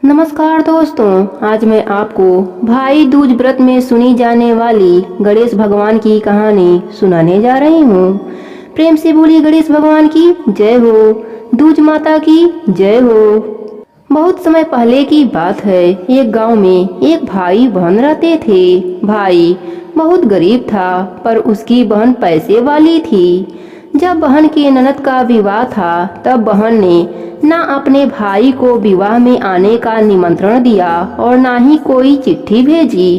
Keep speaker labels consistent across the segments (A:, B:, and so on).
A: नमस्कार दोस्तों, आज मैं आपको भाई दूज व्रत में सुनी जाने वाली गणेश भगवान की कहानी सुनाने जा रही हूँ। प्रेम से बोलिए गणेश भगवान की जय हो, दूज माता की जय हो। बहुत समय पहले की बात है। एक गांव में एक भाई बहन रहते थे। भाई बहुत गरीब था, पर उसकी बहन पैसे वाली थी। जब बहन के ननद का विवाह था, तब बहन ने ना अपने भाई को विवाह में आने का निमंत्रण दिया और ना ही कोई चिट्ठी भेजी।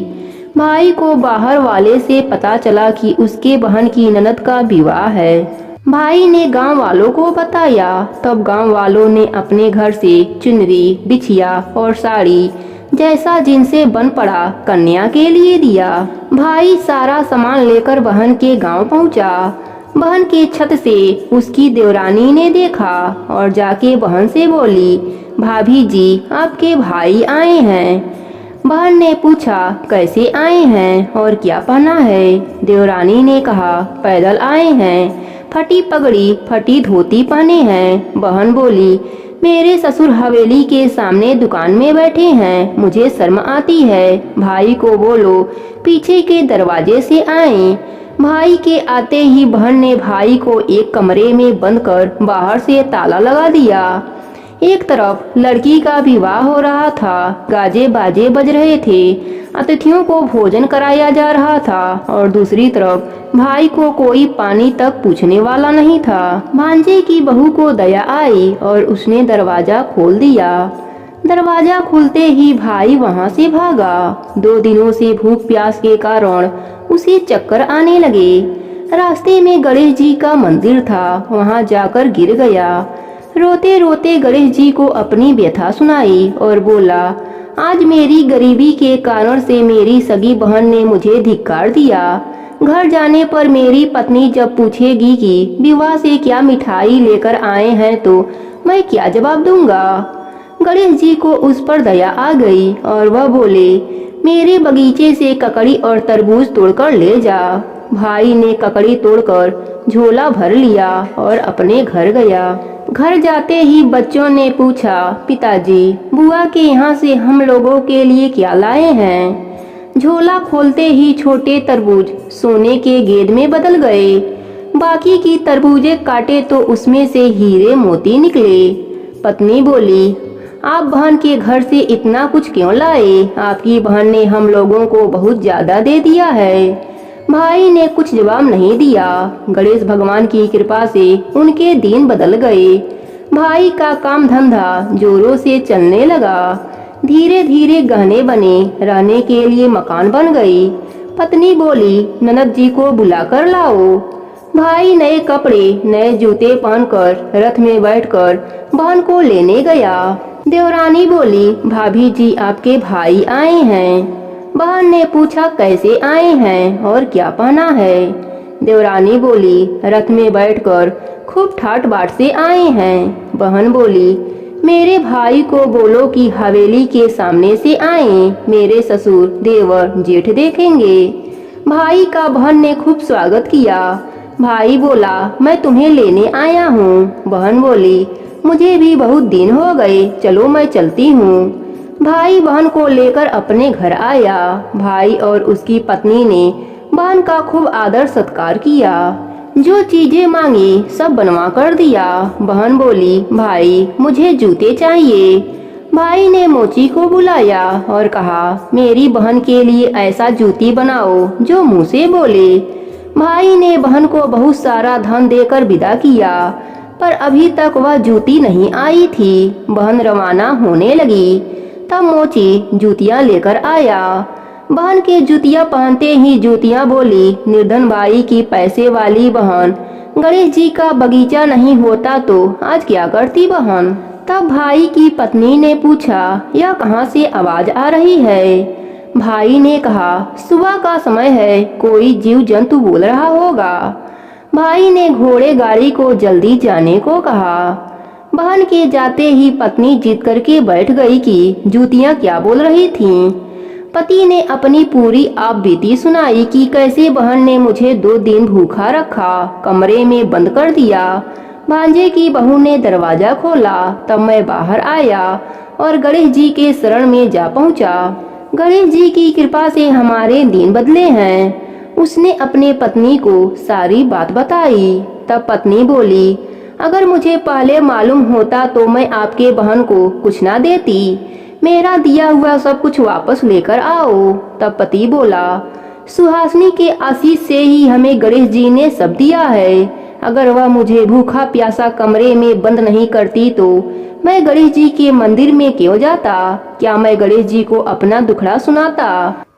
A: भाई को बाहर वाले से पता चला कि उसके बहन की ननद का विवाह है। भाई ने गांव वालों को बताया। तब गांव वालों ने अपने घर से चुनरी, बिछिया और साड़ी जैसा जिनसे बन पड़ा कन्या के लिए दिया। भाई सारा सामान लेकर बहन के गांव पहुंचा। बहन की छत से उसकी देवरानी ने देखा और जाके बहन से बोली, भाभी जी, आपके भाई आए हैं। बहन ने पूछा, कैसे आए हैं और क्या पहना है? देवरानी ने कहा, पैदल आए हैं, फटी पगड़ी फटी धोती पहने हैं। बहन बोली, मेरे ससुर हवेली के सामने दुकान में बैठे हैं, मुझे शर्म आती है। भाई को बोलो पीछे के दरवाजे से आए। भाई के आते ही बहन ने भाई को एक कमरे में बंद कर बाहर से ताला लगा दिया। एक तरफ लड़की का विवाह हो रहा था, गाजे बाजे बज रहे थे, अतिथियों को भोजन कराया जा रहा था और दूसरी तरफ भाई को कोई पानी तक पूछने वाला नहीं था। भांजे की बहू को दया आई और उसने दरवाजा खोल दिया। दरवाजा खुलते ही भाई वहां से भागा। 2 दिनों से भूख प्यास के कारण उसे चक्कर आने लगे। रास्ते में गणेश जी का मंदिर था, वहां जाकर गिर गया। रोते रोते गणेश जी को अपनी व्यथा सुनाई और बोला, आज मेरी गरीबी के कारण से मेरी सगी बहन ने मुझे धिक्कार दिया। घर जाने पर मेरी पत्नी जब पूछेगी कि विवाह से क्या मिठाई लेकर आए हैं, तो मैं क्या जवाब दूंगा? गणेश जी को उस पर दया आ गई और वह बोले, मेरे बगीचे से ककड़ी और तरबूज तोड़कर ले जा। भाई ने ककड़ी तोड़कर झोला भर लिया और अपने घर गया। घर जाते ही बच्चों ने पूछा, पिताजी, बुआ के यहाँ से हम लोगों के लिए क्या लाए हैं? झोला खोलते ही छोटे तरबूज सोने के गेंद में बदल गए। बाकी की तरबूजे काटे तो उसमें से हीरे मोती निकले। पत्नी बोली, आप बहन के घर से इतना कुछ क्यों लाए? आपकी बहन ने हम लोगों को बहुत ज्यादा दे दिया है। भाई ने कुछ जवाब नहीं दिया। गणेश भगवान की कृपा से उनके दिन बदल गए। भाई का काम धंधा जोरों से चलने लगा। धीरे धीरे गहने बने, रहने के लिए मकान बन गई। पत्नी बोली, ननद जी को बुलाकर लाओ। भाई नए कपड़े नए जूते पहनकर रथ में बैठकर बहन को लेने गया। देवरानी बोली, भाभी जी, आपके भाई आए हैं। बहन ने पूछा, कैसे आए हैं और क्या पहना है? देवरानी बोली, रथ में बैठकर खूब ठाट बाट से आए हैं। बहन बोली, मेरे भाई को बोलो कि हवेली के सामने से आए, मेरे ससुर देवर जेठ देखेंगे। भाई का बहन ने खूब स्वागत किया। भाई बोला, मैं तुम्हें लेने आया हूँ। बहन बोली, मुझे भी बहुत दिन हो गए, चलो मैं चलती हूँ। भाई बहन को लेकर अपने घर आया। भाई और उसकी पत्नी ने बहन का खूब आदर सत्कार किया। जो चीजें मांगी सब बनवा कर दिया। बहन बोली, भाई, मुझे जूते चाहिए। भाई ने मोची को बुलाया और कहा, मेरी बहन के लिए ऐसा जूती बनाओ जो मुँह से बोले। भाई ने बहन को बहुत सारा धन देकर विदा किया, पर अभी तक वह जूती नहीं आई थी। बहन रवाना होने लगी, तब मोची जूतियां लेकर आया। बहन के जूतियां पहनते ही जूतियां बोली, निर्धन भाई की पैसे वाली बहन, गणेश जी का बगीचा नहीं होता तो आज क्या करती बहन? तब भाई की पत्नी ने पूछा, यह कहाँ से आवाज आ रही है? भाई ने कहा, सुबह का समय है, कोई जीव जंतु बोल रहा होगा। भाई ने घोड़े गाड़ी को जल्दी जाने को कहा। बहन के जाते ही पत्नी जिद करके बैठ गई कि जूतियां क्या बोल रही थीं। पति ने अपनी पूरी आप बीती सुनाई कि कैसे बहन ने मुझे 2 दिन भूखा रखा, कमरे में बंद कर दिया। भांजे की बहू ने दरवाजा खोला, तब मैं बाहर आया और गणेश जी के शरण में जा पहुंचा। गणेश जी की कृपा से हमारे दिन बदले हैं। उसने अपने पत्नी को सारी बात बताई। तब पत्नी बोली, अगर मुझे पहले मालूम होता तो मैं आपके बहन को कुछ ना देती। मेरा दिया हुआ सब कुछ वापस लेकर आओ। तब पति बोला, सुहासिनी के आशीष से ही हमें गणेश जी ने सब दिया है। अगर वह मुझे भूखा प्यासा कमरे में बंद नहीं करती तो मैं गणेश जी के मंदिर में क्यों जाता? क्या मैं गणेश जी को अपना दुखड़ा सुनाता?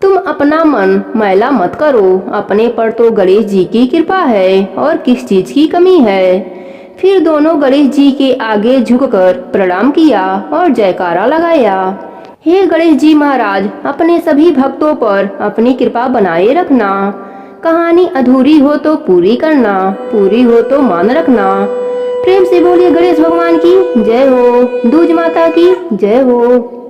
A: तुम अपना मन मैला मत करो। अपने पर तो गणेश जी की कृपा है और किस चीज की कमी है। फिर दोनों गणेश जी के आगे झुककर प्रणाम किया और जयकारा लगाया। हे गणेश जी महाराज, अपने सभी भक्तों पर अपनी कृपा बनाए रखना। कहानी अधूरी हो तो पूरी करना, पूरी हो तो मान रखना। प्रेम से बोलिए गणेश भगवान की जय हो, दूज माता की जय हो।